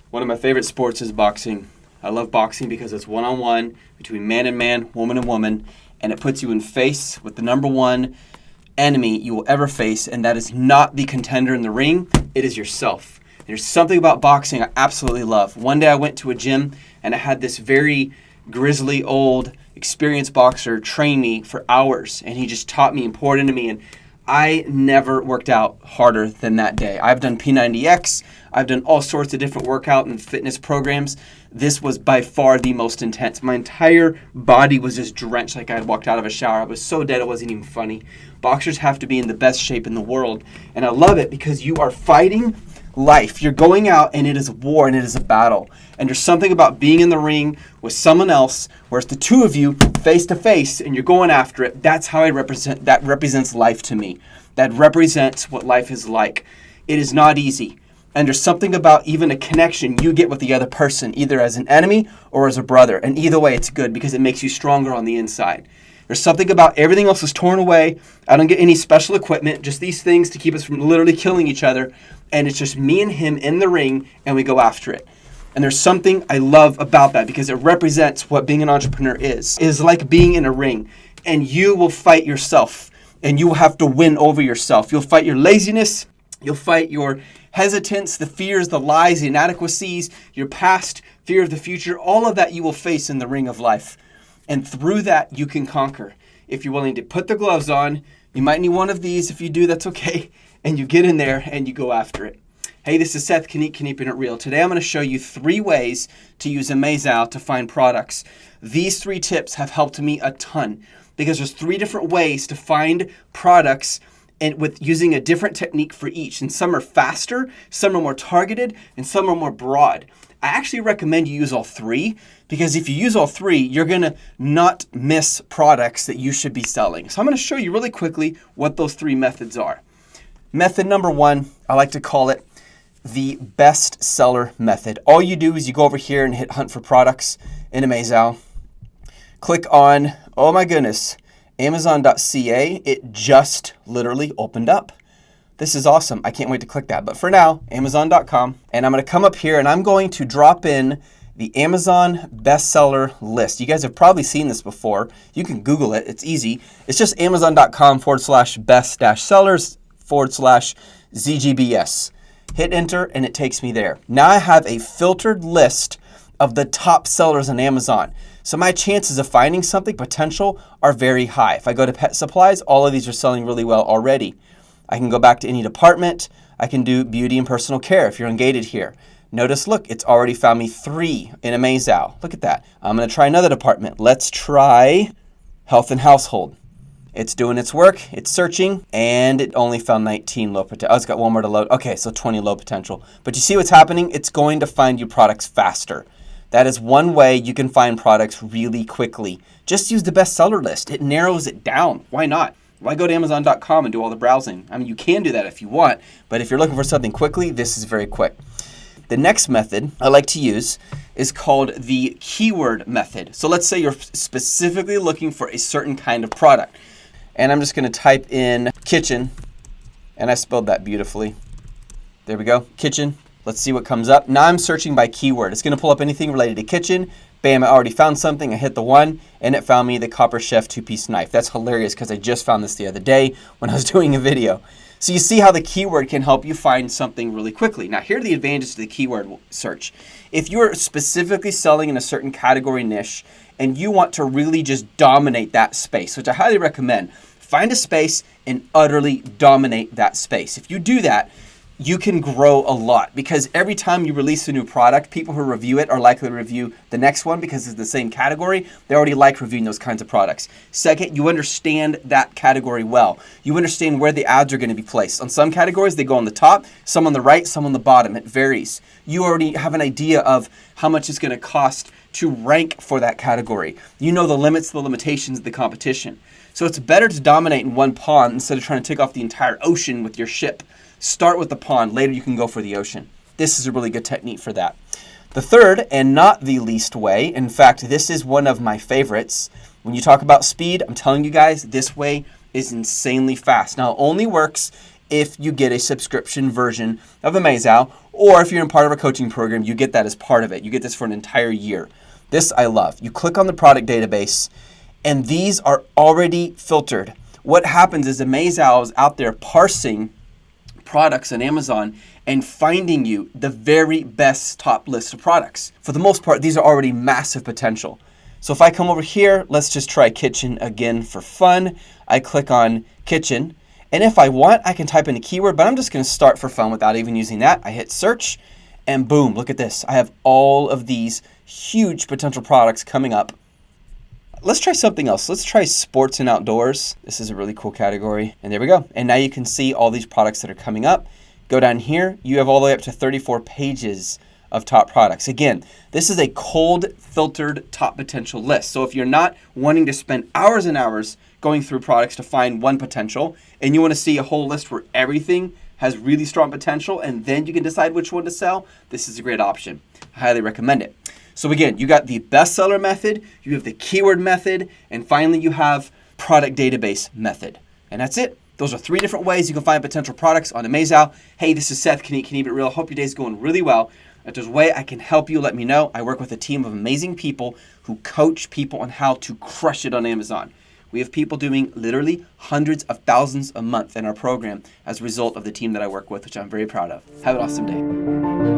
One of my favorite sports is boxing. I love boxing because it's one-on-one between man and man, woman and woman, and it puts you in face with the number one enemy you will ever face, and that is not the contender in the ring, it is yourself. There's something about boxing I absolutely love. One day I went to a gym and I had this very grizzly, old, experienced boxer train me for hours, and he just taught me and poured into me, and I never worked out harder than that day. I've done P90X, I've done all sorts of different workout and fitness programs. This was by far the most intense. My entire body was just drenched like I had walked out of a shower. I was so dead it wasn't even funny. Boxers have to be in the best shape in the world, and I love it because you are fighting life. You're going out and it is a war and it is a battle. And there's something about being in the ring with someone else where it's the two of you face to face and you're going after it. That's how that represents life to me. That represents what life is like. It is not easy. And there's something about even a connection you get with the other person, either as an enemy or as a brother. And either way, it's good because it makes you stronger on the inside. There's something about everything else is torn away. I don't get any special equipment, just these things to keep us from literally killing each other. And it's just me and him in the ring, and we go after it. And there's something I love about that because it represents what being an entrepreneur is. It is like being in a ring, and you will fight yourself, and you will have to win over yourself. You'll fight your laziness. You'll fight your hesitance, the fears, the lies, the inadequacies, your past, fear of the future. All of that you will face in the ring of life. And through that, you can conquer. If you're willing to put the gloves on, you might need one of these. If you do, that's okay. And you get in there and you go after it. Hey, this is Seth Keeping It Real. Today I'm going to show you 3 ways to use Amazal to find products. These 3 tips have helped me a ton because there's 3 different ways to find products and with using a different technique for each. And some are faster, some are more targeted, and some are more broad. I actually recommend you use all 3 because if you use all 3, you're going to not miss products that you should be selling. So I'm going to show you really quickly what those 3 methods are. Method number 1, I like to call it the best seller method. All you do is you go over here and hit hunt for products in Amazal. Click on, oh my goodness, Amazon.ca. It just literally opened up. This is awesome. I can't wait to click that. But for now, Amazon.com. And I'm going to come up here and I'm going to drop in the Amazon bestseller list. You guys have probably seen this before. You can Google it. It's easy. It's just Amazon.com/best-sellers/ZGBS. Hit enter and it takes me there. Now I have a filtered list of the top sellers on Amazon. So my chances of finding something potential are very high. If I go to pet supplies, all of these are selling really well already. I can go back to any department. I can do beauty and personal care if you're ungated here. Notice, look, it's already found me 3 in Amazal. Look at that. I'm going to try another department. Let's try health and household. It's doing its work. It's searching, and it only found 19 low potential. Oh, it's got one more to load. Okay, so 20 low potential. But you see what's happening? It's going to find you products faster. That is one way you can find products really quickly. Just use the bestseller list. It narrows it down. Why not? Why go to Amazon.com and do all the browsing? I mean, you can do that if you want, but if you're looking for something quickly, this is very quick. The next method I like to use is called the keyword method. So let's say you're specifically looking for a certain kind of product. And I'm just going to type in kitchen, and I spelled that beautifully. There we go, kitchen. Let's see what comes up. Now I'm searching by keyword. It's going to pull up anything related to kitchen. Bam, I already found something. I hit the 1, and it found me the Copper Chef 2-piece knife. That's hilarious because I just found this the other day when I was doing a video. So you see how the keyword can help you find something really quickly. Now here are the advantages to the keyword search. If you're specifically selling in a certain category niche and you want to really just dominate that space, which I highly recommend, find a space and utterly dominate that space. If you do that, you can grow a lot because every time you release a new product, people who review it are likely to review the next one because it's the same category. They already like reviewing those kinds of products. Second, you understand that category well. You understand where the ads are going to be placed. On some categories, they go on the top, some on the right, some on the bottom. It varies. You already have an idea of how much it's going to cost to rank for that category. You know the limits, the limitations of the competition. So it's better to dominate in one pond instead of trying to take off the entire ocean with your ship. Start with the pond. Later you can go for the ocean. This is a really good technique for that. The third, and not the least way, in fact, this is one of my favorites. When you talk about speed, I'm telling you guys, this way is insanely fast. Now, it only works if you get a subscription version of Amazeau, or if you're in part of a coaching program, you get that as part of it. You get this for an entire year. This I love. You click on the product database, and these are already filtered. What happens is Amazeau is out there parsing products on Amazon and finding you the very best top list of products. For the most part, these are already massive potential. So if I come over here, let's just try kitchen again for fun. I click on kitchen, and if I want, I can type in a keyword, but I'm just going to start for fun without even using that. I hit search, and boom, look at this. I have all of these huge potential products coming up. Let's try something else. Let's try sports and outdoors. This is a really cool category. And there we go. And now you can see all these products that are coming up. Go down here. You have all the way up to 34 pages of top products. Again, this is a cold filtered top potential list. So if you're not wanting to spend hours and hours going through products to find one potential, and you want to see a whole list where everything has really strong potential, and then you can decide which one to sell, this is a great option. I highly recommend it. So again, you got the bestseller method, you have the keyword method, and finally you have product database method. And that's it. Those are 3 different ways you can find potential products on Amazeau. Hey, this is Seth, Can Eat It Real. Hope your day's going really well. If there's a way I can help you, let me know. I work with a team of amazing people who coach people on how to crush it on Amazon. We have people doing literally hundreds of thousands a month in our program as a result of the team that I work with, which I'm very proud of. Have an awesome day.